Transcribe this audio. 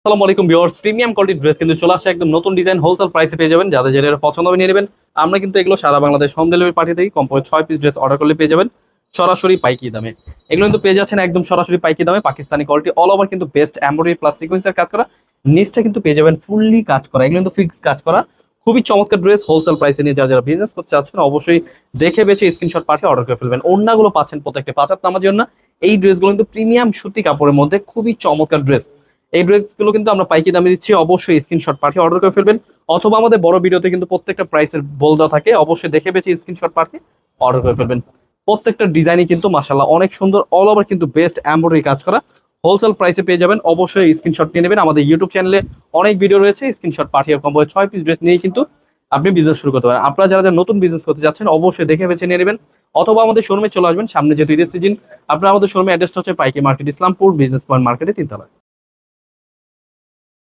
আসসালামু আলাইকুম viewers, premium কোয়ালিটির ড্রেস কিন্তু চলে আসছে একদম নতুন ডিজাইন হোলসেল প্রাইসে পেয়ে যাবেন। যাদের যেটা পছন্দ হবে নিয়ে নেবেন। আমরা কিন্তু এগুলো সারা বাংলাদেশ হোম ডেলিভারি পাঠিয়ে দিই। কমপক্ষে 6 পিস ড্রেস অর্ডার করলে পেয়ে যাবেন সরাসরি পাইকারি দামে। এগুলো কিন্তু পেয়ে যাচ্ছেন একদম সরাসরি পাইকারি দামে। পাকিস্তানি কোয়ালিটি অল ওভার কিন্তু বেস্ট এমব্রয়ডারি প্লাস সিকোয়েন্সের কাজ করা, নিচটা কিন্তু পেয়ে যাবেন ফুললি কাজ করা। এগুলো কিন্তু ফিক্স কাজ করা, খুবই চমৎকার ড্রেস হোলসেল প্রাইসে নিয়ে যারা যারা বিজনেস করতে চাচ্ছেন অবশ্যই দেখে বেছে স্ক্রিনশট পাঠিয়ে অর্ডার করে ফেলবেন। ওড়নাগুলো পাচ্ছেন প্রত্যেকটা 5 হাত নামার জন্য। এই ড্রেসগুলো কিন্তু প্রিমিয়াম সুতি কাপড়ের মধ্যে খুবই চমৎকার ড্রেস। এই ড্রেসগুলো কিন্তু আমরা পাইকারি দামে দিচ্ছি, অবশ্যই স্ক্রিনশট পাঠিয়ে অর্ডার করে ফেলবেন। অথবা আমাদের বড় ভিডিওতে কিন্তু প্রত্যেকটা প্রাইসের বল দেওয়া থাকে, অবশ্যই দেখে বেছে স্ক্রিনশট পাঠিয়ে অর্ডার করে ফেলবেন। প্রত্যেকটা ডিজাইনই কিন্তু মাশাআল্লাহ অনেক সুন্দর, অল ওভার কিন্তু বেস্ট এমব্রয়ডারি কাজ করা। হোলসেল প্রাইসে পেয়ে যাবেন, অবশ্যই স্ক্রিনশট নিয়ে নেবেন। আমাদের ইউটিউব চ্যানেলে অনেক ভিডিও রয়েছে, স্ক্রিনশট পাঠিয়ে কমপক্ষে 6 পিস ড্রেস নিয়ে কিন্তু আপনি বিজনেস শুরু করতে পারেন। আপনারা যারা যারা নতুন বিজনেস করতে যাচ্ছেন অবশ্যই দেখে বেছে নিয়ে নেবেন। অথবা আমাদের শোরুমে চলে আসবেন, সামনে যেহেতু ঈদের সিজন। আপনারা আমাদের শোরুমে অ্যাড্রেসটা হচ্ছে পাইকারি মার্কেট, ইসলামপুর বিজনেস পয়েন্ট মার্কেটে 3 তলায়।